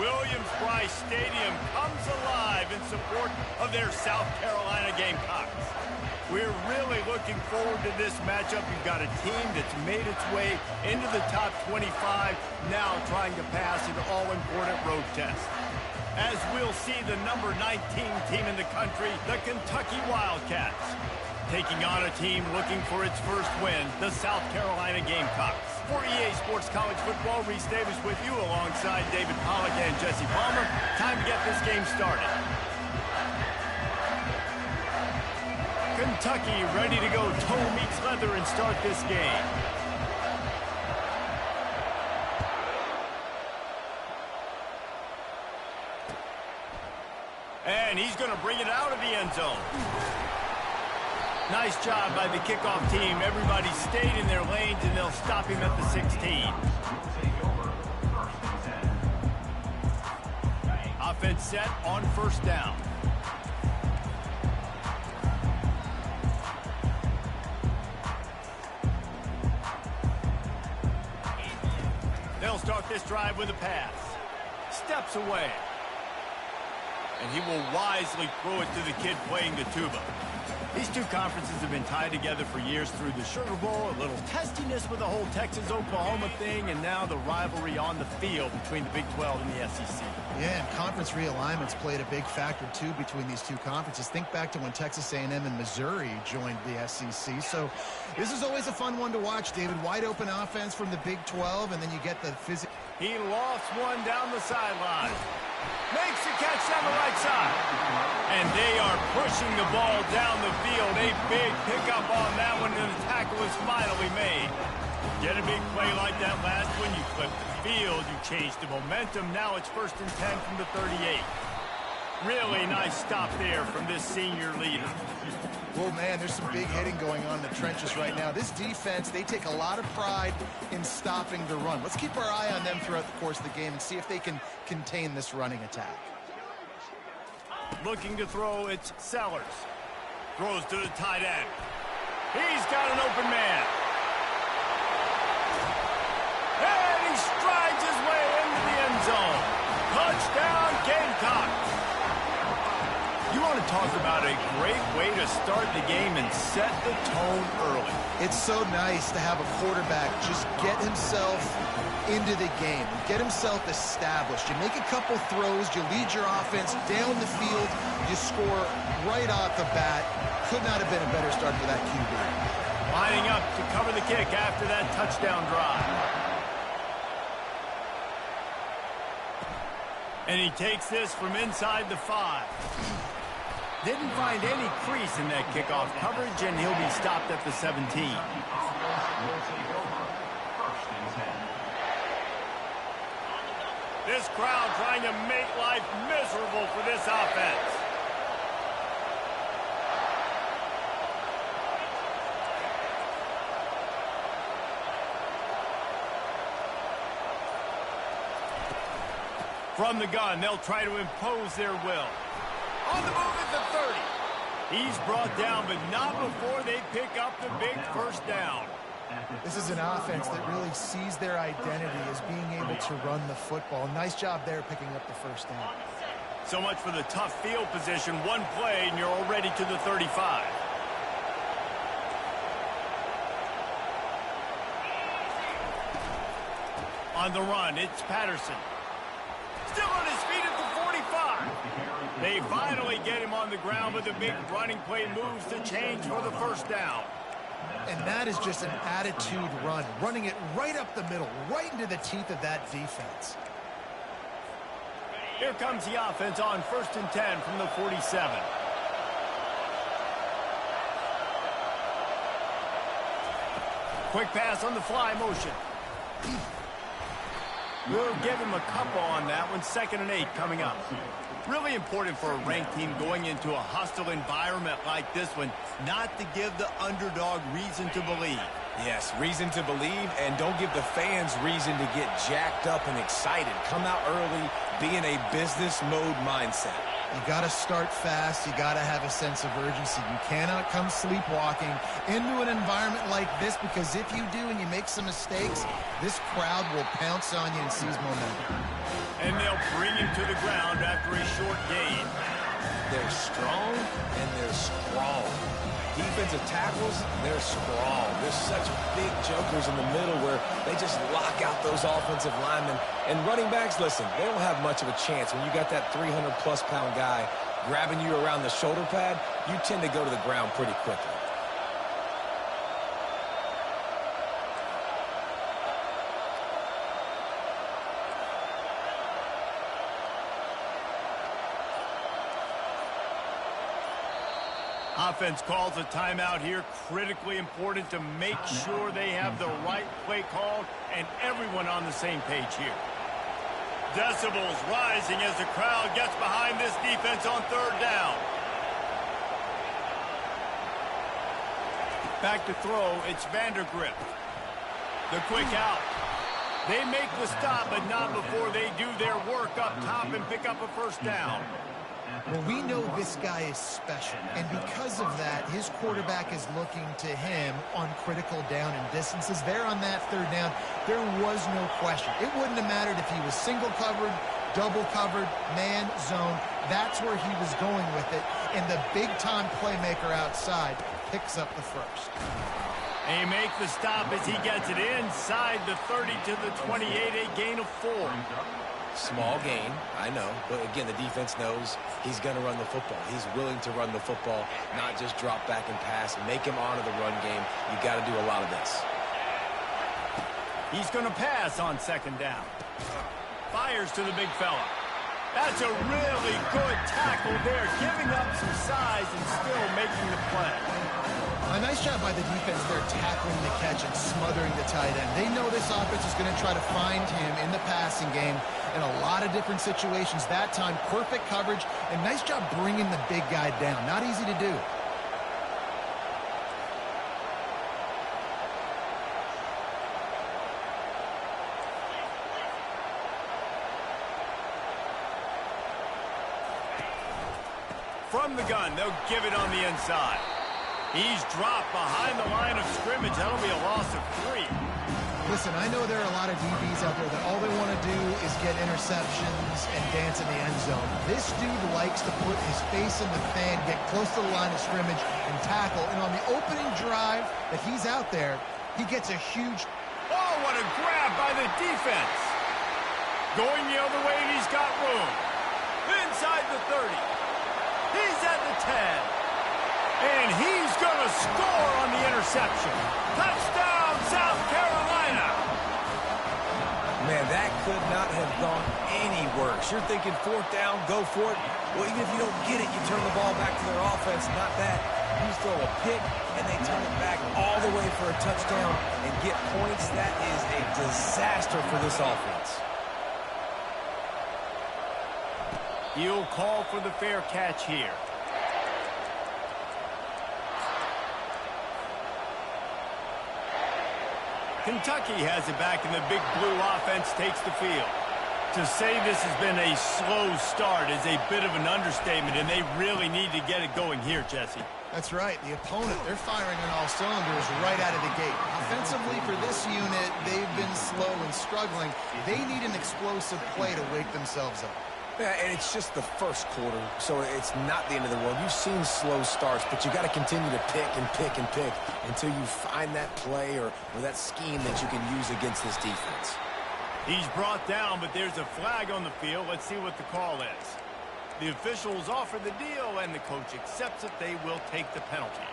Williams-Brice Stadium comes alive in support of their South Carolina Gamecocks. We're really looking forward to this matchup. You've got a team that's made its way into the top 25, now trying to pass an all-important road test. As we'll see the number 19 team in the country, the Kentucky Wildcats, taking on a team looking for its first win, the South Carolina Gamecocks. For EA Sports College Football, Reese Davis with you alongside David Pollack and Jesse Palmer. Time to get this game started. Kentucky ready to go toe meets leather and start this game. And he's going to bring it out of the end zone. Nice job by the kickoff team. Everybody stayed in their lanes, and they'll stop him at the 16. Offense set on first down. They'll start this drive with a pass. Steps away. And he will wisely throw it to the kid playing the tuba. These two conferences have been tied together for years through the Sugar Bowl, a little testiness with the whole Texas-Oklahoma thing, and now the rivalry on the field between the Big 12 and the SEC. Yeah, and conference realignments played a big factor, too, between these two conferences. Think back to when Texas A&M and Missouri joined the SEC. So this is always a fun one to watch, David. Wide-open offense from the Big 12, and then you get the physical. He lost one down the sideline. Makes the catch down the right side. And they are pushing the ball down the field. A big pickup on that one, and the tackle is finally made. Get a big play like that last one, you flip the field, you change the momentum. Now it's 1st and 10 from the 38. Really nice stop there from this senior leader. Well, man, there's some big hitting going on in the trenches right now. This defense, they take a lot of pride in stopping the run. Let's keep our eye on them throughout the course of the game and see if they can contain this running attack. Looking to throw, it's Sellers. Throws to the tight end. He's got an open man. And he strides his way into the end zone. Touchdown, Gamecocks. You want to talk about a great way to start the game and set the tone early. It's so nice to have a quarterback just get himself into the game, get himself established. You make a couple throws, you lead your offense down the field, you score right off the bat. Could not have been a better start for that QB. Lining up to cover the kick after that touchdown drive. And he takes this from inside the 5. Didn't find any crease in that kickoff coverage, and he'll be stopped at the 17. This crowd trying to make life miserable for this offense. From the gun, they'll try to impose their will. On the move at the 30. He's brought down, but not before they pick up the big first down. This is an offense that really sees their identity as being able to run the football. Nice job there picking up the first down. So much for the tough field position. One play, and you're already to the 35. On the run, it's Patterson. Still on his feet at the 45. They finally get him on the ground, but the big running play moves to change for the first down. And that is just an attitude run, running it right up the middle, right into the teeth of that defense. Here comes the offense on 1st and 10 from the 47. Quick pass on the fly motion. We'll give him a couple on that one. 2nd and 8 coming up. Really important for a ranked team going into a hostile environment like this one, not to give the underdog reason to believe. Yes, reason to believe, and don't give the fans reason to get jacked up and excited. Come out early, be in a business mode mindset. You got to start fast. You got to have a sense of urgency. You cannot come sleepwalking into an environment like this, because if you do and you make some mistakes, this crowd will pounce on you and seize momentum. And they'll bring him to the ground after a short gain. They're strong and they're strong. Defensive tackles, they're strong. There's such big jokers in the middle where they just lock out those offensive linemen. And running backs, listen, they don't have much of a chance. When you got that 300-plus pound guy grabbing you around the shoulder pad, you tend to go to the ground pretty quickly. Offense calls a timeout here. Critically important to make sure they have the right play called and everyone on the same page here. Decibels rising as the crowd gets behind this defense on third down. Back to throw, it's Vandergrift. The quick out. They make the stop, but not before they do their work up top and pick up a first down. Well, we know this guy is special, and because of that, his quarterback is looking to him on critical down and distances. There on that third down, there was no question. It wouldn't have mattered if he was single covered, double covered, man, zone. That's where he was going with it, and the big-time playmaker outside picks up the first. They make the stop as he gets it inside the 30 to the 28, a gain of 4. Small gain, I know, but again, the defense knows he's going to run the football. He's willing to run the football, not just drop back and pass, make him honor the run game. You got to do a lot of this. He's going to pass on second down. Fires to the big fella. That's a really good tackle there, giving up some size and still making the play. A nice job by the defense there, tackling the catch and smothering the tight end. They know this offense is going to try to find him in the passing game in a lot of different situations. That time, perfect coverage, and nice job bringing the big guy down. Not easy to do. From the gun, they'll give it on the inside. He's dropped behind the line of scrimmage. That'll be a loss of 3. Listen, I know there are a lot of DBs out there that all they want to do is get interceptions and dance in the end zone. This dude likes to put his face in the fan, get close to the line of scrimmage, and tackle. And on the opening drive that he's out there, he gets a huge... Oh, what a grab by the defense. Going the other way, and he's got room. Inside the 30. He's at the 10. And he's going to score on the interception. Touchdown, South Carolina. Man, that could not have gone any worse. You're thinking fourth down, go for it. Well, even if you don't get it, you turn the ball back to their offense. Not that. You throw a pick, and they turn it back all the way for a touchdown and get points. That is a disaster for this offense. He'll call for the fair catch here. Kentucky has it back, and the big blue offense takes the field. To say this has been a slow start is a bit of an understatement, and they really need to get it going here, Jesse. That's right. The opponent, they're firing on all cylinders right out of the gate. Offensively, for this unit, they've been slow and struggling. They need an explosive play to wake themselves up. Yeah, and it's just the first quarter, so it's not the end of the world. You've seen slow starts, but you got to continue to pick and pick and pick until you find that play or that scheme that you can use against this defense. He's brought down, but there's a flag on the field. Let's see what the call is. The officials offer the deal, and the coach accepts it. They will take the penalty.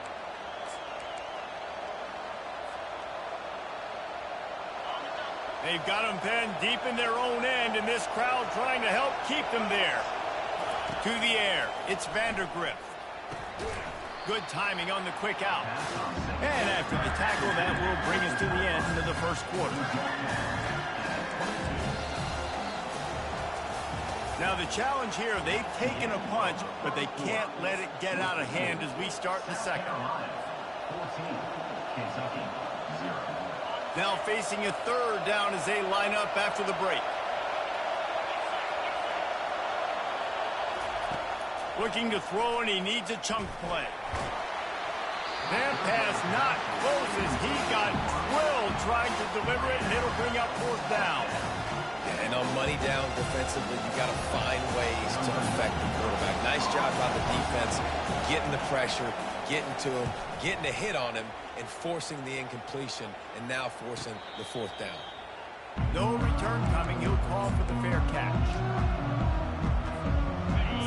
They've got them pinned deep in their own end, and this crowd trying to help keep them there. To the air, it's Vandergrift. Good timing on the quick out. And after the tackle, that will bring us to the end of the first quarter. Now the challenge here, they've taken a punch, but they can't let it get out of hand as we start the second. Now facing a third down as they line up after the break. Looking to throw, and he needs a chunk play. That pass not close as he got drilled trying to deliver it, and it'll bring up fourth down. Yeah, and on money down defensively, you got to find ways to affect the quarterback. Nice job by the defense, getting the pressure, getting to him, getting a hit on him, and forcing the incompletion, and now forcing the fourth down. No return coming. He'll call for the fair catch.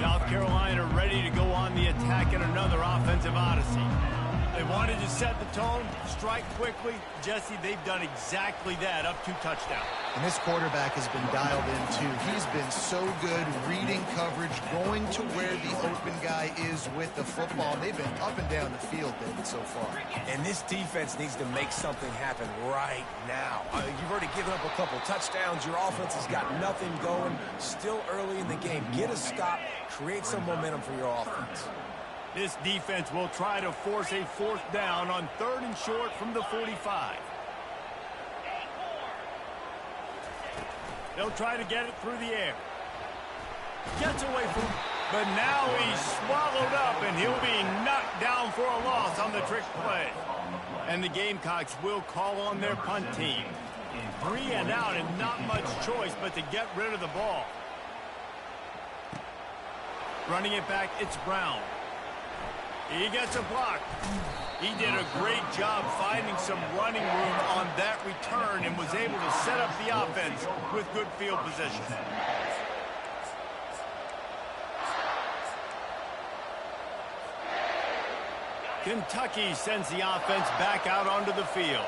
South Carolina ready to go on the attack in another offensive odyssey. They wanted to set the tone, strike quickly. Jesse, they've done exactly that, up 2 touchdowns. And this quarterback has been dialed in, too. He's been so good reading coverage, going to where the open guy is with the football. They've been up and down the field, David, so far. And this defense needs to make something happen right now. You've already given up a couple touchdowns. Your offense has got nothing going. Still early in the game. Get a stop. Create some momentum for your offense. This defense will try to force a fourth down on 3rd and short from the 45. They'll try to get it through the air. Gets away from, but now he's swallowed up, and he'll be knocked down for a loss on the trick play. And the Gamecocks will call on their punt team. 3 and out, and not much choice but to get rid of the ball. Running it back, it's Brown. He gets a block. He did a great job finding some running room on that return and was able to set up the offense with good field position. Kentucky sends the offense back out onto the field.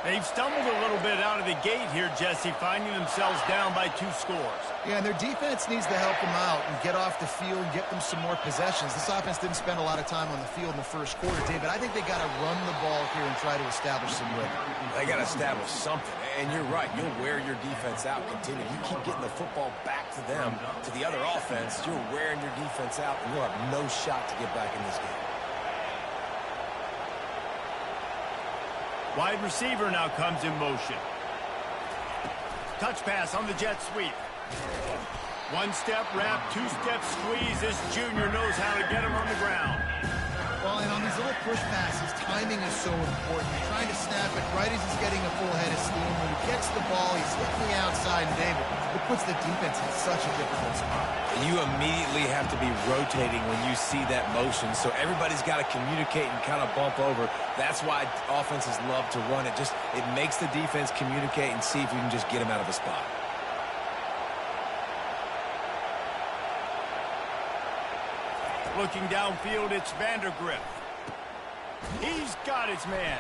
They've stumbled a little bit out of the gate here, Jesse, finding themselves down by 2 scores. Yeah, and their defense needs to help them out and get off the field and get them some more possessions. This offense didn't spend a lot of time on the field in the first quarter, David. I think they got to run the ball here and try to establish some rhythm. They got to establish something. And you're right. You'll wear your defense out. Continue. You keep getting the football back to them, to the other offense. You're wearing your defense out, and you'll have no shot to get back in this game. Wide receiver now comes in motion. Touch pass on the jet sweep. 1-step wrap, 2-step squeeze. This junior knows how to get him on the ground. Well, and on these little push passes, timing is so important. You're trying to snap it right as he's getting a full head of steam. When he gets the ball, he's hitting the outside, and David, it puts the defense in such a difficult spot. And you immediately have to be rotating when you see that motion, so everybody's got to communicate and kind of bump over. That's why offenses love to run it. It makes the defense communicate and see if you can just get him out of a spot. Looking downfield, it's Vandergriff. He's got his man.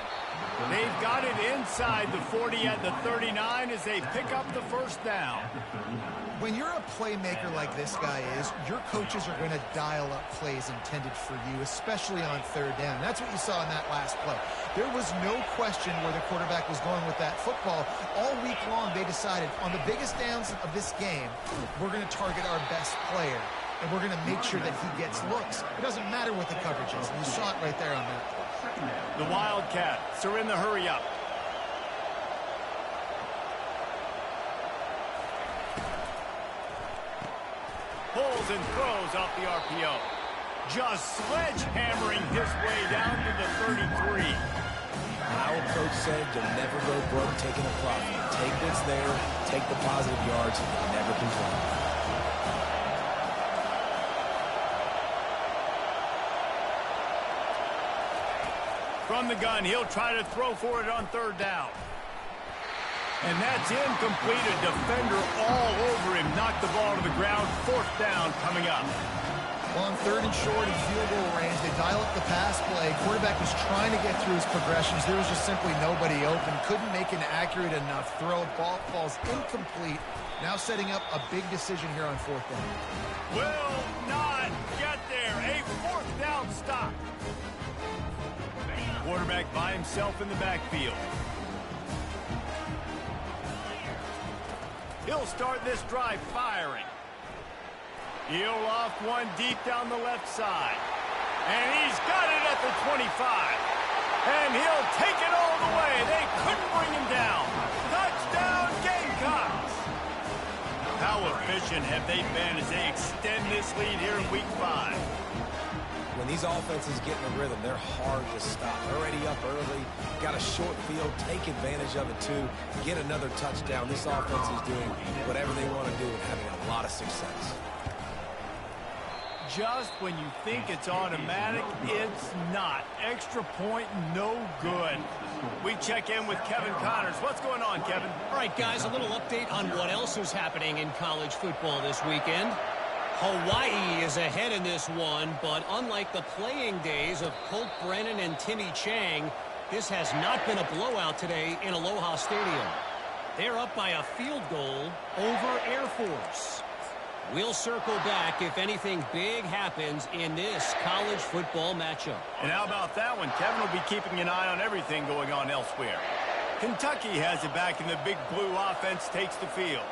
They've got it inside the 40 at the 39 as they pick up the first down. When you're a playmaker like this guy is, your coaches are going to dial up plays intended for you, especially on 3rd down. That's what you saw in that last play. There was no question where the quarterback was going with that football. All week long, they decided on the biggest downs of this game, we're going to target our best player, and we're going to make sure that he gets looks. It doesn't matter what the coverage is. And you saw it right there on that play. The Wildcats are in the hurry-up. Pulls and throws off the RPO. Just sledgehammering his way down to the 33. Our coach said you'll never go broke taking a profit. Take what's there, take the positive yards, and never complain. From the gun, he'll try to throw for it on 3rd down. And that's incomplete. A defender all over him. Knocked the ball to the ground. 4th down coming up. On 3rd and short in field goal range, they dial up the pass play. Quarterback was trying to get through his progressions. There was just simply nobody open. Couldn't make an accurate enough throw. Ball falls incomplete. Now setting up a big decision here on 4th down. Will not get there. A 4th down stop. Quarterback by himself in the backfield. He'll start this drive firing. He'll off one deep down the left side. And he's got it at the 25. And he'll take it all the way. They couldn't bring him down. Touchdown, Gamecocks. How efficient have they been as they extend this lead here in Week 5? When these offenses get in a rhythm, they're hard to stop. Already up early, got a short field, take advantage of it too, get another touchdown. This offense is doing whatever they want to do and having a lot of success. Just when you think it's automatic, it's not. Extra point, no good. We check in with Kevin Connors. What's going on, Kevin? All right, guys, a little update on what else is happening in college football this weekend. Hawaii is ahead in this one, but unlike the playing days of Colt Brennan and Timmy Chang, this has not been a blowout today in Aloha Stadium. They're up by a field goal over Air Force. We'll circle back if anything big happens in this college football matchup. And how about that one? Kevin will be keeping an eye on everything going on elsewhere. Kentucky has it back, and the big blue offense takes the field.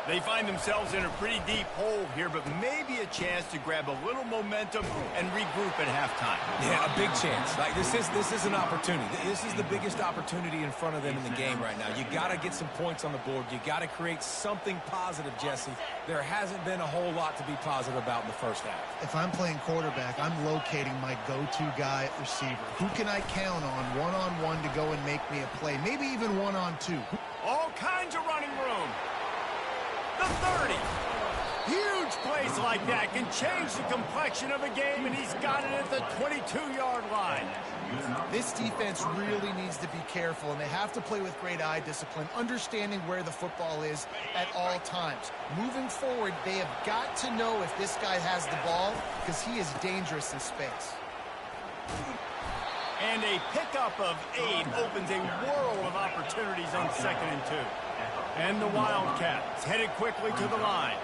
They find themselves in a pretty deep hole here, but maybe a chance to grab a little momentum and regroup at halftime. Yeah, a big chance. Like this is an opportunity. This is the biggest opportunity in front of them in the game right now. You got to get some points on the board. You got to create something positive, Jesse. There hasn't been a whole lot to be positive about in the first half. If I'm playing quarterback, I'm locating my go-to guy at receiver. Who can I count on one-on-one to go and make me a play? Maybe even one-on-two. All kinds of running room. The 30. Huge plays like that can change the complexion of a game, and he's got it at the 22-yard line. This defense really needs to be careful, and they have to play with great eye discipline, understanding where the football is at all times. Moving forward, they have got to know if this guy has the ball, because he is dangerous in space. And a pickup of 8 opens a world of opportunities on 2nd and 2. And the Wildcats headed quickly to the line.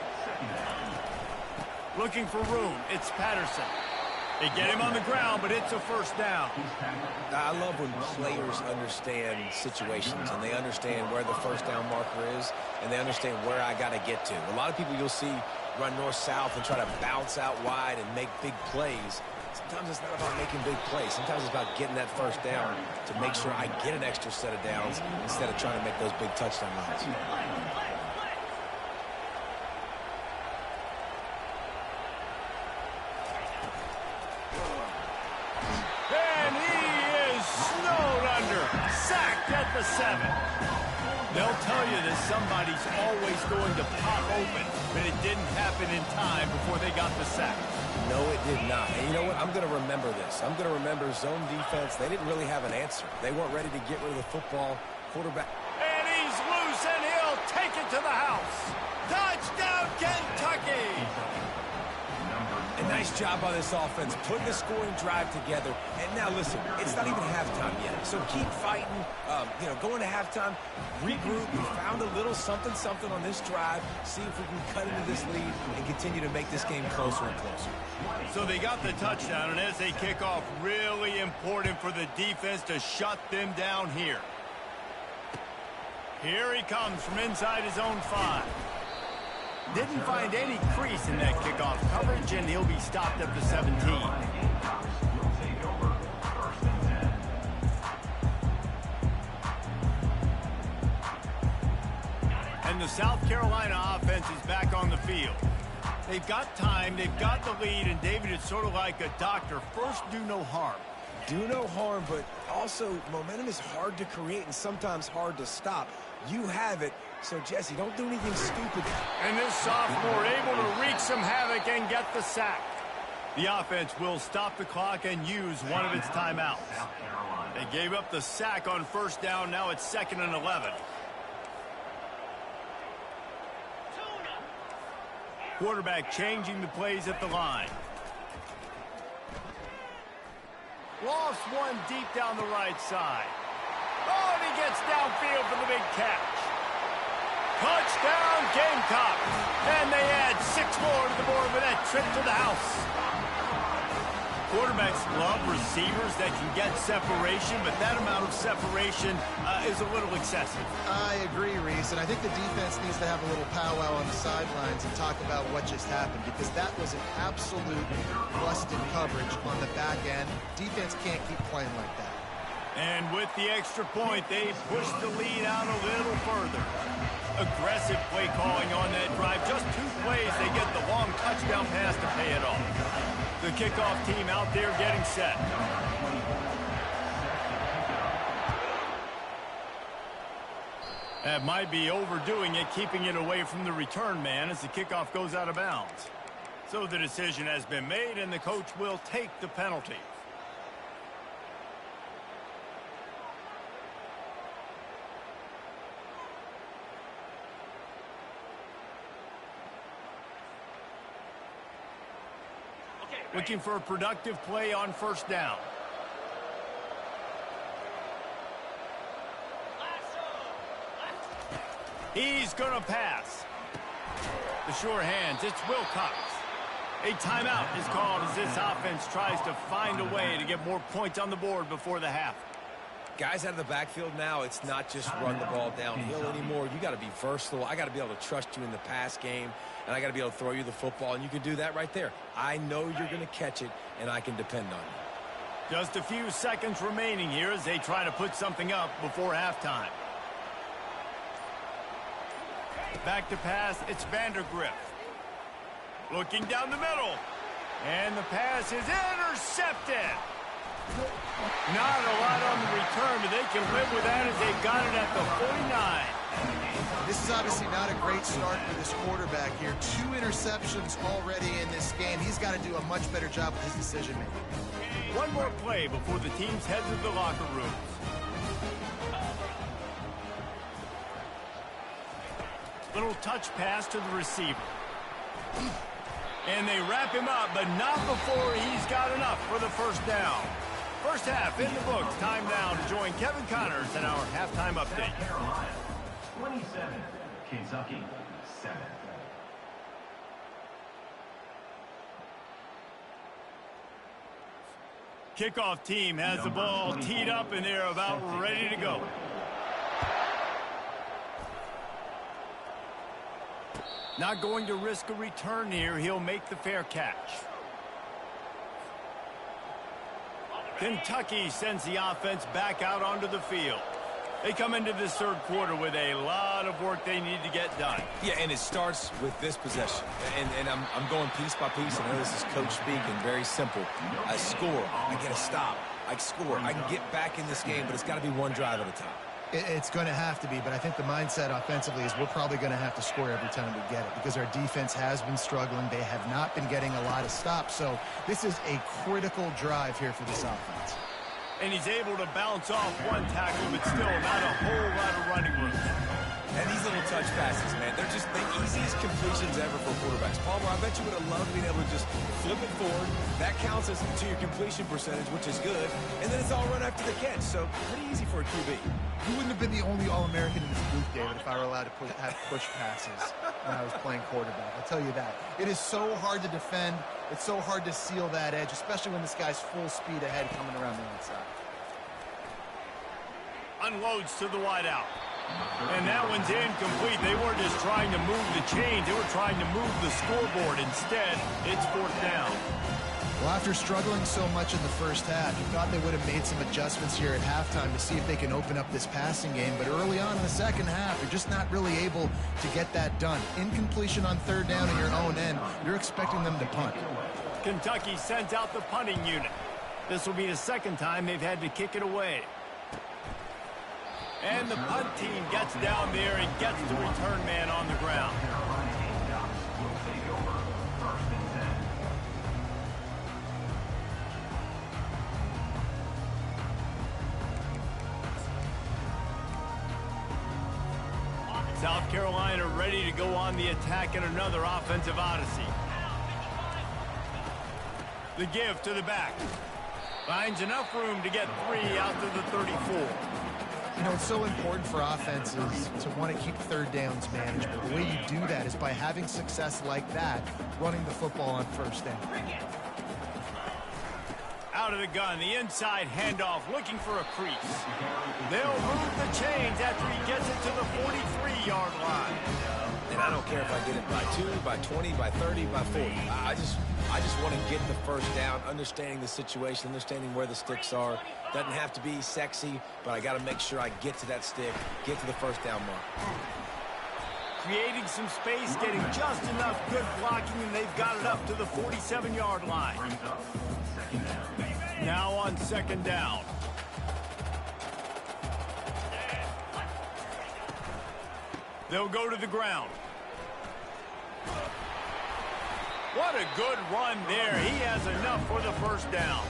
Looking for room. It's Patterson. They get him on the ground, but it's a first down. I love when players understand situations and they understand where the first down marker is and they understand where I got to get to. A lot of people you'll see run north-south and try to bounce out wide and make big plays. Sometimes it's not about making big plays. Sometimes it's about getting that first down to make sure I get an extra set of downs instead of trying to make those big touchdown runs. And he is snowed under. Sacked at the 7. They'll tell you that somebody's always going to pop open, but it didn't happen in time before they got the sack. No, it did not. And you know what? I'm going to remember this. I'm going to remember zone defense. They didn't really have an answer. They weren't ready to get rid of the football. Quarterback. And he's loose, and he'll take it to the house. Touchdown, Kentucky! A nice job by this offense, putting the scoring drive together. And now, listen, it's not even halftime yet. So keep fighting, going to halftime, regroup. We found a little something on this drive. See if we can cut into this lead and continue to make this game closer and closer. So they got the touchdown, and as they kick off, really important for the defense to shut them down here. Here he comes from inside his own 5. Didn't find any crease in that kickoff coverage, and he'll be stopped at the 17. And the South Carolina offense is back on the field. They've got time, they've got the lead, and David, it's sort of like a doctor. First, do no harm. Do no harm, but also momentum is hard to create and sometimes hard to stop. You have it. So, Jesse, don't do anything stupid. And this sophomore able to wreak some havoc and get the sack. The offense will stop the clock and use one of its timeouts. They gave up the sack on first down. Now it's 2nd and 11. Quarterback changing the plays at the line. Lost one deep down the right side. Oh, and he gets downfield for the big catch. Touchdown, Gamecocks. And they add 6 more to the board with that trip to the house. Quarterbacks love receivers that can get separation, but that amount of separation is a little excessive. I agree, Reese, and I think the defense needs to have a little powwow on the sidelines and talk about what just happened, because that was an absolute busted coverage on the back end. Defense can't keep playing like that. And with the extra point, they pushed the lead out a little further. aggressive play calling on that drive. Just 2 plays, they get the long touchdown pass to pay it off. The kickoff team out there getting set. That might be overdoing it, keeping it away from the return man as the kickoff goes out of bounds. So the decision has been made, and the coach will take the penalty. Looking for a productive play on first down. He's going to pass. The sure hands, it's Wildcats. A timeout is called as this offense tries to find a way to get more points on the board before the half. Guys out of the backfield now, it's not just run the ball downhill anymore. You got to be versatile. I got to be able to trust you in the pass game, and I got to be able to throw you the football, and you can do that right there. I know you're going to catch it, and I can depend on you. Just a few seconds remaining here as they try to put something up before halftime. Back to pass, it's Vandergriff. Looking down the middle. And the pass is intercepted. Not a lot on the return, but they can live with that as they got it at the 49. This is obviously not a great start for this quarterback here. 2 interceptions already in this game. He's got to do a much better job with his decision-making. One more play before the teams head to the locker rooms. Little touch pass to the receiver. And they wrap him up, but not before he's got enough for the first down. First half in the books. Time now to join Kevin Connors in our halftime update. South Carolina, 27. Kentucky, 7. Kickoff team has the ball teed up, and they're about ready to go. Not going to risk a return here. He'll make the fair catch. Kentucky sends the offense back out onto the field. They come into this third quarter with a lot of work they need to get done. Yeah, and it starts with this possession. And I'm going piece by piece. I know this is coach speaking, very simple. I score, I get a stop, I score. I can get back in this game, but it's got to be one drive at a time. It's going to have to be, but I think the mindset offensively is we're probably going to have to score every time we get it because our defense has been struggling. They have not been getting a lot of stops, so this is a critical drive here for this offense. And he's able to bounce off one tackle, but still not a whole lot of running room. And these little touch passes, man, they're just the easiest completions ever for quarterbacks. Palmer, I bet you would have loved being able to just flip it forward. That counts as to your completion percentage, which is good. And then it's all run after the catch, so pretty easy for a QB. You wouldn't have been the only All-American in this booth, David, if I were allowed to have push passes when I was playing quarterback. I'll tell you that. It is so hard to defend. It's so hard to seal that edge, especially when this guy's full speed ahead coming around the outside. Unloads to the wideout. And that one's incomplete. They weren't just trying to move the chains. They were trying to move the scoreboard. Instead, it's fourth down. Well, after struggling so much in the first half, you thought they would have made some adjustments here at halftime to see if they can open up this passing game. But early on in the second half, they're just not really able to get that done. Incompletion on third down in your own end, you're expecting them to punt. Kentucky sends out the punting unit. This will be the second time they've had to kick it away. And the punt team gets down there and gets the return man on the ground. South Carolina ready to go on the attack in another offensive odyssey. The give to the back. Finds enough room to get 3 out to the 34. You know, it's so important for offenses to want to keep third downs managed. But the way you do that is by having success like that, running the football on first down. Out of the gun, the inside handoff, looking for a crease. They'll move the chains after he gets it to the 43-yard line. And I don't care if I get it by 2, by 20, by 30, by 40. I just want to get the first down, understanding the situation, understanding where the sticks are. Doesn't have to be sexy, but I got to make sure I get to that stick, get to the first down mark. creating some space, getting just enough good blocking, and they've got it up to the 47-yard line. Brings up second down. Now on second down. They'll go to the ground. What a good run there. He has enough for the first down.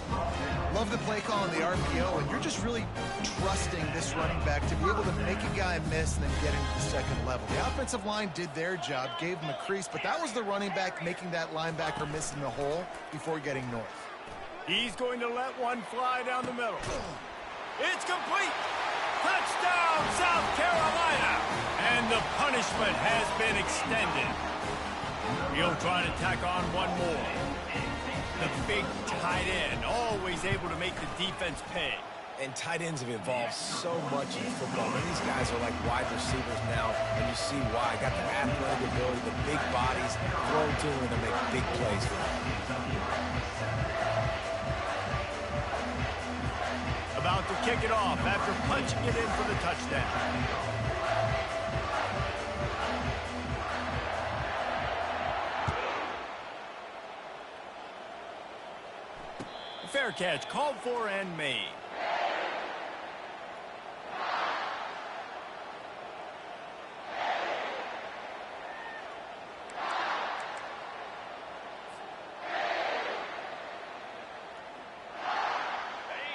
Love the play call in the RPO, and you're just really trusting this running back to be able to make a guy miss and then get him to the second level. The offensive line did their job, gave him a crease, but that was the running back making that linebacker miss in the hole before getting north. He's going to let one fly down the middle. It's complete. Touchdown, South Carolina. And the punishment has been extended. He'll try to tack on one more. The big tight end, always able to make the defense pay. And tight ends have evolved so much in football. And these guys are like wide receivers now, and you see why. Got the athletic ability, the big bodies, throw to them to make big plays for them. About to kick it off after punching it in for the touchdown. Fair catch, called for and made.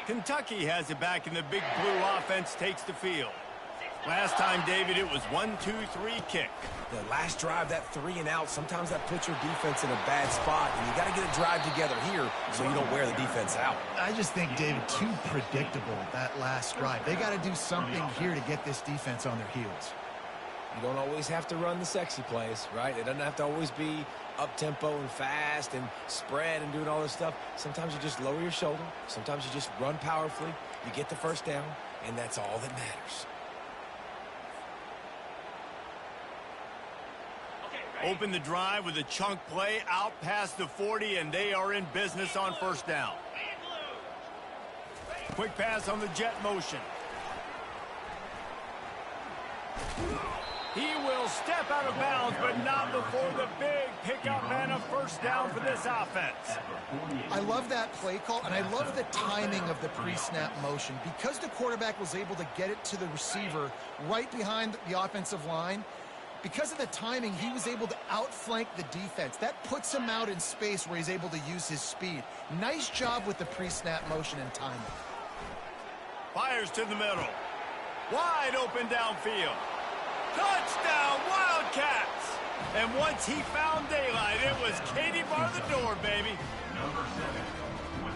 Kentucky has it back, and the big blue offense takes the field. Last time, David, it was 1-2-3 kick. The last drive, that 3 and out, sometimes that puts your defense in a bad spot, and you got to get a drive together here so you don't wear the defense out. I just think, David, too predictable, that last drive. They got to do something here to get this defense on their heels. You don't always have to run the sexy plays, right? It doesn't have to always be up-tempo and fast and spread and doing all this stuff. Sometimes you just lower your shoulder. Sometimes you just run powerfully. You get the first down, and that's all that matters. Open the drive with a chunk play out past the 40, and they are in business on first down. Quick pass on the jet motion. He will step out of bounds, but not before the big pickup and a first down for this offense. I love that play call, and I love the timing of the pre-snap motion. Because the quarterback was able to get it to the receiver right behind the offensive line, because of the timing, he was able to outflank the defense. That puts him out in space where he's able to use his speed. Nice job with the pre-snap motion and timing. Fires to the middle. Wide open downfield. Touchdown, Wildcats! And once he found daylight, it was Katie bar the door, baby. Number 7.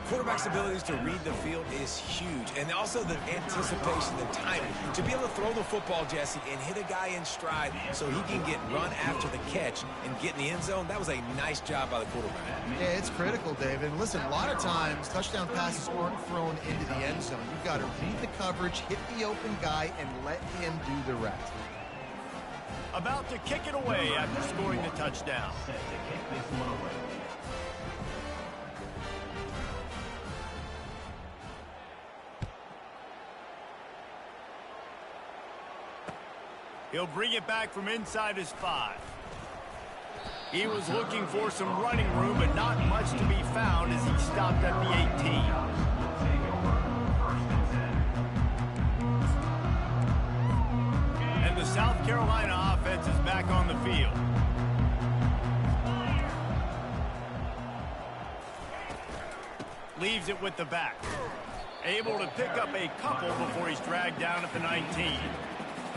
Quarterback's abilities to read the field is huge, and also the anticipation, the timing. To be able to throw the football, Jesse, and hit a guy in stride so he can get run after the catch and get in the end zone, that was a nice job by the quarterback. Yeah, it's critical, David. Listen, a lot of times, touchdown passes aren't thrown into the end zone. You've got to read the coverage, hit the open guy, and let him do the rest. About to kick it away after scoring the touchdown. Set to kick this one away. He'll bring it back from inside his 5. He was looking for some running room, but not much to be found as he stopped at the 18. And the South Carolina offense is back on the field. Leaves it with the back. Able to pick up a couple before he's dragged down at the 19.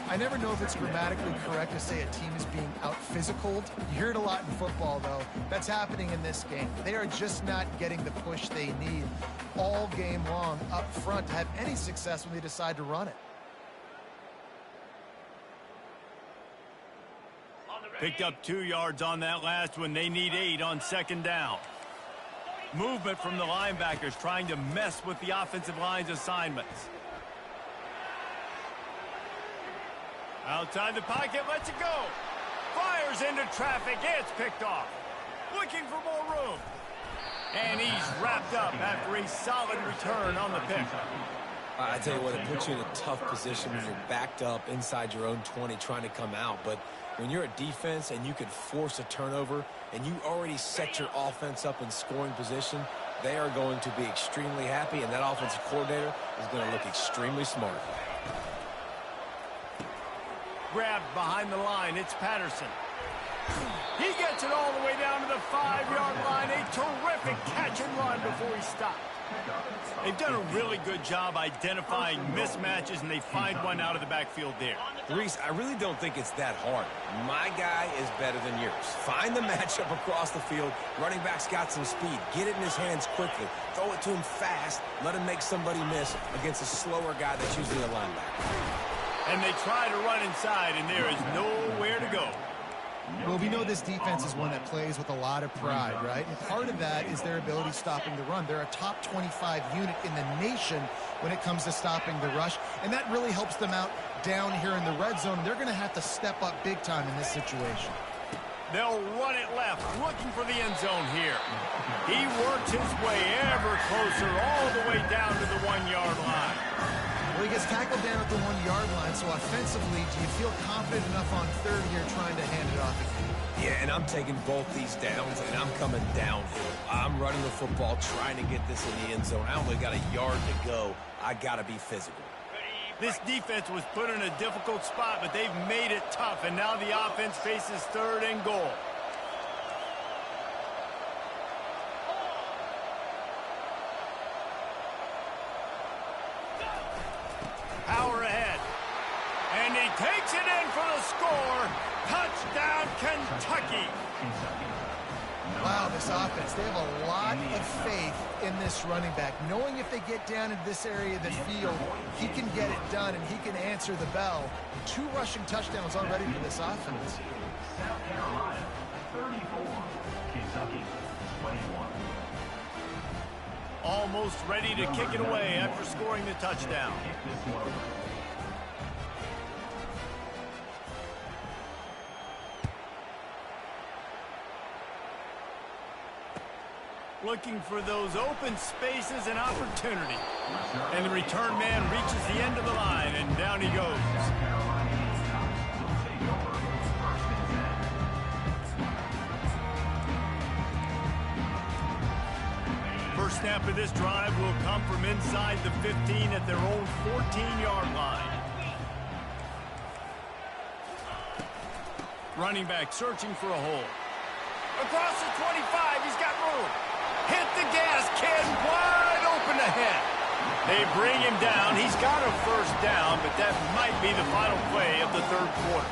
I never know if it's grammatically correct to say a team is being out-physicaled. You hear it a lot in football, though. That's happening in this game. They are just not getting the push they need all game long up front to have any success when they decide to run it. Picked up 2 yards on that last one. They need 8 on second down. Movement from the linebackers trying to mess with the offensive line's assignments. Outside the pocket, lets it go. Fires into traffic, it's picked off. Looking for more room. And he's wrapped up after a solid return on the pick. I tell you what, it puts you in a tough position when you're backed up inside your own 20 trying to come out. But When you're a defense and you can force a turnover and you already set your offense up in scoring position, they are going to be extremely happy, and that offensive coordinator is going to look extremely smart. Grabbed behind the line. It's Patterson. He gets it all the way down to the 5-yard line. A terrific catch and run before he stopped. They've done a really good job identifying mismatches, and they find one out of the backfield there. Reese, I really don't think it's that hard. My guy is better than yours. Find the matchup across the field. Running back's got some speed. Get it in his hands quickly. Throw it to him fast. Let him make somebody miss against a slower guy that's usually a linebacker. And they try to run inside, and there is nowhere to go. Well, we know this defense is one that plays with a lot of pride, right? And part of that is their ability stopping the run. They're a top 25 unit in the nation when it comes to stopping the rush, and that really helps them out down here in the red zone. They're going to have to step up big time in this situation. They'll run it left, looking for the end zone here. He works his way ever closer all the way down to the 1-yard line. Well, he gets tackled down at the 1-yard line, so offensively, do you feel confident enough on third here trying to hand it off again? Yeah, and I'm taking both these downs, and I'm coming downhill. I'm running the football, trying to get this in the end zone. I only got a yard to go. I got to be physical. This defense was put in a difficult spot, but they've made it tough, and now the offense faces 3rd and goal. Power ahead. And he takes it in for the score. Touchdown, Kentucky. Wow, this offense, they have a lot of faith in this running back. Knowing if they get down into this area of the field, he can get it done and he can answer the bell. 2 rushing touchdowns already for this offense. South Carolina, 34. Kentucky, 21. Almost ready to kick it away after scoring the touchdown. Looking for those open spaces and opportunity. And the return man reaches the end of the line, and down he goes. First snap of this drive will come from inside the 15 at their own 14-yard line. Running back searching for a hole. Across the 25, he's got room. Hit the gas, kid, wide open ahead. They bring him down. He's got a first down, but that might be the final play of the 3rd quarter.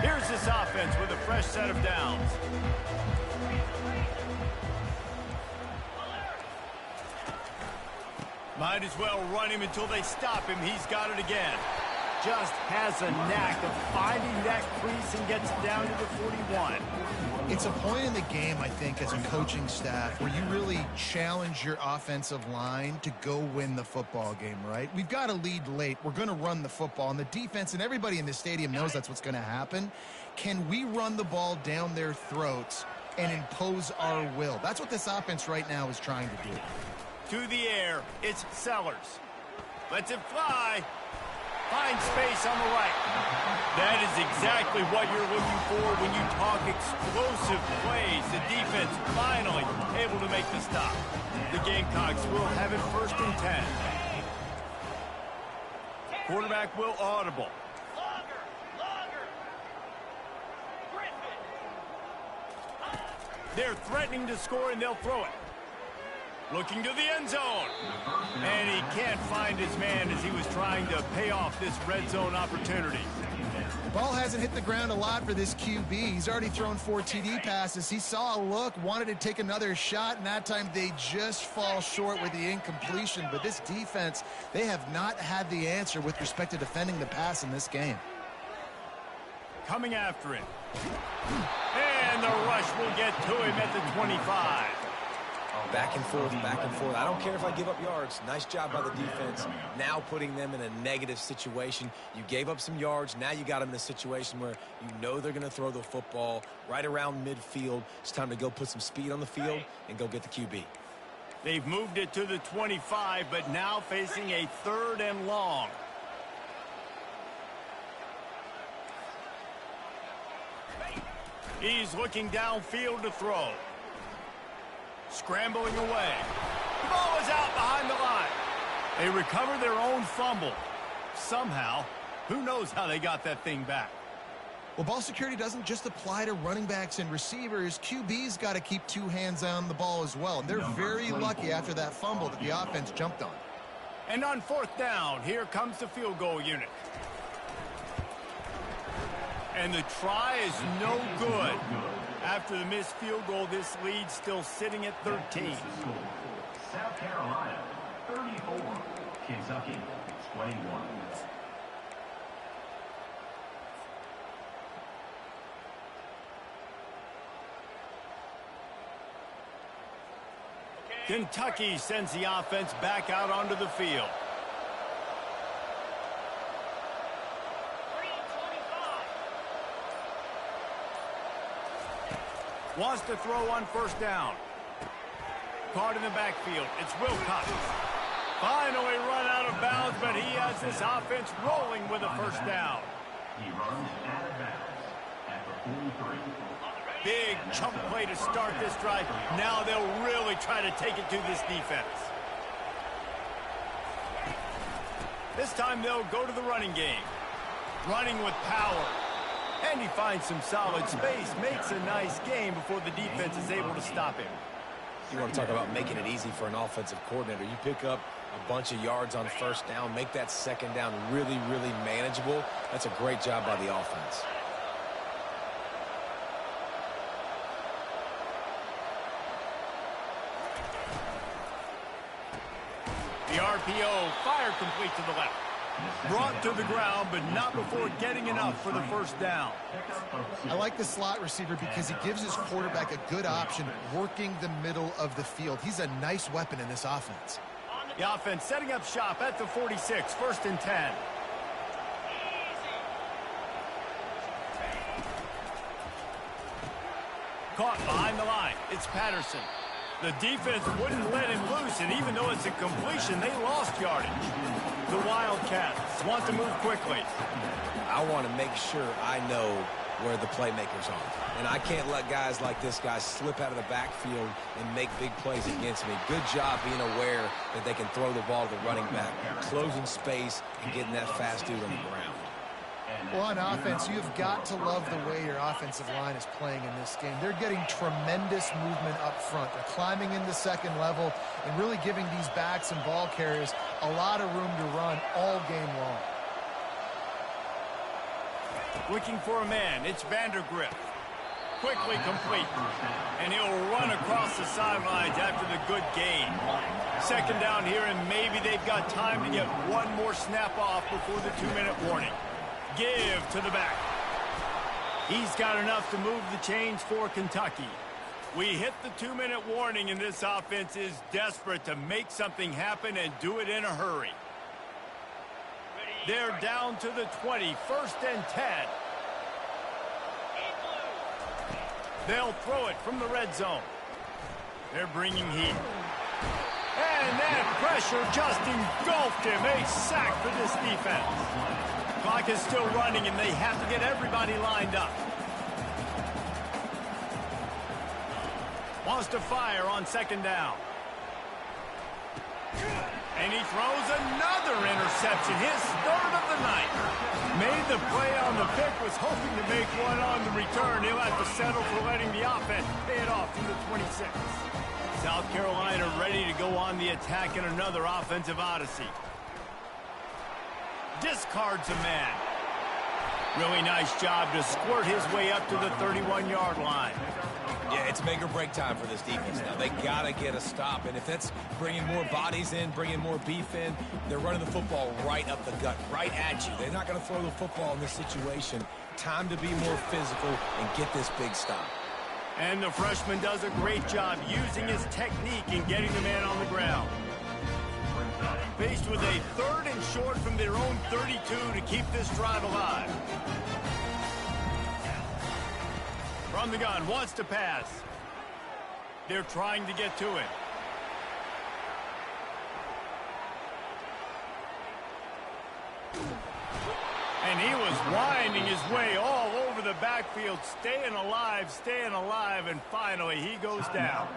Here's this offense with a fresh set of downs. Might as well run him until they stop him. He's got it again. Just has a knack of finding that crease and gets it down to the 41. It's a point in the game, I think, as a coaching staff where you really challenge your offensive line to go win the football game, right? We've got a lead late. We're going to run the football, and the defense and everybody in the stadium knows that's what's going to happen. Can we run the ball down their throats and impose our will? That's what this offense right now is trying to do. To the air, it's Sellers. Lets it fly. Finds space on the right. That is exactly what you're looking for when you talk explosive plays. The defense finally able to make the stop. The Gamecocks will have it 1st and 10. Quarterback will audible. They're threatening to score, and they'll throw it. Looking to the end zone. And he can't find his man as he was trying to pay off this red zone opportunity. Ball hasn't hit the ground a lot for this QB. He's already thrown 4 TD passes. He saw a look, wanted to take another shot, and that time they just fall short with the incompletion. But this defense, they have not had the answer with respect to defending the pass in this game. Coming after it. And the rush will get to him at the 25. Back and forth, back and forth. I don't care if I give up yards. Nice job by the defense. Now putting them in a negative situation. You gave up some yards. Now you got them in a situation where you know they're going to throw the football right around midfield. It's time to go put some speed on the field and go get the QB. They've moved it to the 25, but now facing a 3rd and long. He's looking downfield to throw. Scrambling away. The ball is out behind the line. They recover their own fumble. Somehow, who knows how they got that thing back. Well, ball security doesn't just apply to running backs and receivers. QB's got to keep 2 hands on the ball as well. And they're very lucky after that fumble that the offense jumped on. And on 4th down, here comes the field goal unit. And the try is no good. After the missed field goal, this lead's still sitting at 13. South Carolina, 34. Kentucky, 21. Kentucky sends the offense back out onto the field. Wants to throw on 1st down. Caught in the backfield. It's Wildcats. Finally run out of bounds, but he has this offense rolling with a 1st down. He runs out of bounds at the 43. Big chunk play to start this drive. Now they'll really try to take it to this defense. This time they'll go to the running game. Running with power. And he finds some solid space, makes a nice gain before the defense is able to stop him. You want to talk about making it easy for an offensive coordinator. You pick up a bunch of yards on 1st down, make that 2nd down really, really manageable. That's a great job by the offense. The RPO, fire complete to the left. Brought to the ground, but not before getting enough for the 1st down. I like the slot receiver because he gives his quarterback a good option working the middle of the field. He's a nice weapon in this offense. The offense setting up shop at the 46, 1st and 10. Caught behind the line. It's Patterson. The defense wouldn't let him loose, and even though it's a completion, they lost yardage. The Wildcats want to move quickly. I want to make sure I know where the playmakers are. And I can't let guys like this guy slip out of the backfield and make big plays against me. Good job being aware that they can throw the ball to the running back, closing space, and getting that fast dude on the ground. Well, on offense, you've got to love the way your offensive line is playing in this game. They're getting tremendous movement up front. They're climbing into 2nd level and really giving these backs and ball carriers a lot of room to run all game long. Looking for a man. It's Vandergrift. Quickly complete. And he'll run across the sidelines after the good gain. 2nd down here, and maybe they've got time to get one more snap off before the 2-minute warning. Give to the back. He's got enough to move the chains for Kentucky. We hit the 2-minute warning, and this offense is desperate to make something happen and do it in a hurry. They're down to the 20, 1st and 10. They'll throw it from the red zone. They're bringing heat. And that pressure just engulfed him. A sack for this defense. Clock is still running, and they have to get everybody lined up. Wants to fire on 2nd down. And he throws another interception, his 3rd of the night. Made the play on the pick, was hoping to make one on the return. He'll have to settle for letting the offense pay it off from the 26. South Carolina ready to go on the attack in another offensive odyssey. Discards a man. Really nice job to squirt his way up to the 31-yard line. Yeah, it's make or break time for this defense now. They got to get a stop, and if that's bringing more bodies in, bringing more beef in, they're running the football right up the gut, right at you. They're not going to throw the football in this situation. Time to be more physical and get this big stop. And the freshman does a great job using his technique and getting the man on the ground. Faced with a 3rd and short from their own 32 to keep this drive alive. From the gun, wants to pass. They're trying to get to it. And he was winding his way all over the backfield, staying alive, and finally he goes down.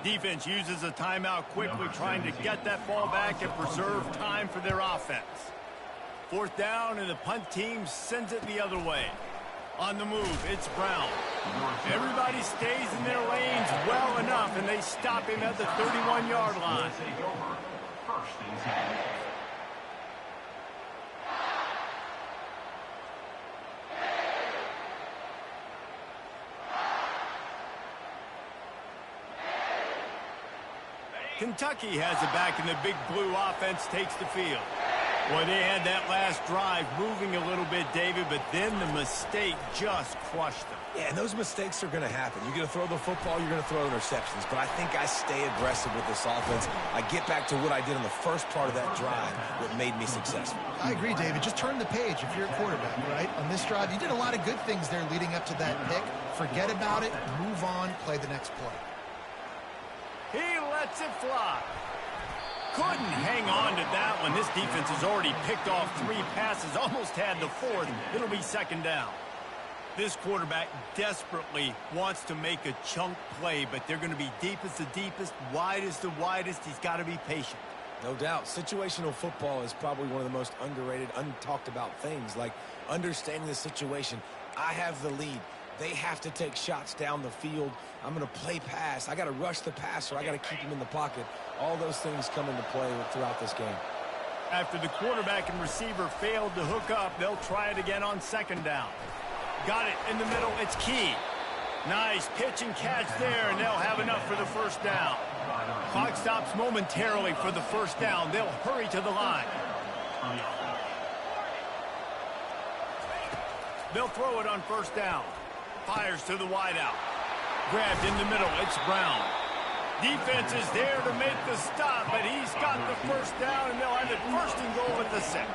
Defense uses a timeout quickly, trying to get that ball back and preserve time for their offense. 4th down, and the punt team sends it the other way. On the move, it's Brown. Everybody stays in their lanes well enough, and they stop him at the 31-yard line. First and 10. Kentucky has it back, and the big blue offense takes the field. Boy, they had that last drive moving a little bit, David, but then the mistake just crushed them. Yeah, and those mistakes are going to happen. You're going to throw the football, you're going to throw interceptions. But I think I stay aggressive with this offense. I get back to what I did in the first part of that drive that made me successful. I agree, David. Just turn the page if you're a quarterback, right? On this drive, you did a lot of good things there leading up to that pick. Forget about it, move on, play the next play. He lets it fly. Couldn't hang on to that one. This defense has already picked off 3 passes, almost had the 4th. It'll be 2nd down. This quarterback desperately wants to make a chunk play, but they're going to be deepest the deepest, widest the widest. He's got to be patient. No doubt. Situational football is probably one of the most underrated, untalked about things, like understanding the situation. I have the lead. They have to take shots down the field. I'm going to play pass. I got to rush the passer. I got to keep him in the pocket. All those things come into play throughout this game. After the quarterback and receiver failed to hook up, they'll try it again on 2nd down. Got it in the middle. It's Key. Nice pitch and catch there, and they'll have enough for the 1st down. Clock stops momentarily for the 1st down. They'll hurry to the line. They'll throw it on 1st down. Fires to the wideout. Grabbed in the middle. It's Brown. Defense is there to make the stop, but he's got the 1st down, and they'll have it 1st and goal at the 6.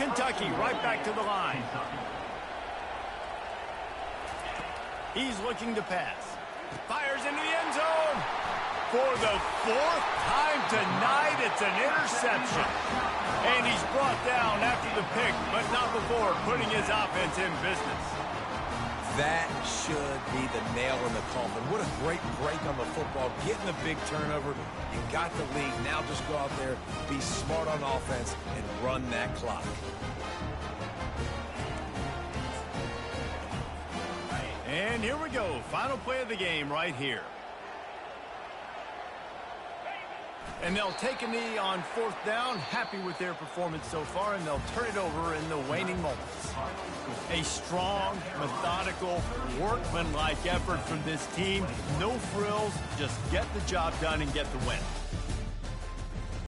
Kentucky right back to the line. He's looking to pass. Fires into the end zone. For the 4th time tonight, it's an interception. And he's brought down after the pick, but not before putting his offense in business. That should be the nail in the coffin. What a great break on the football. Getting the big turnover. You got the lead. Now just go out there, be smart on offense, and run that clock. And here we go. Final play of the game right here. And they'll take a knee on 4th down. Happy with their performance so far, and they'll turn it over in the waning moments. A strong, methodical, workmanlike effort from this team. No frills, just get the job done and get the win.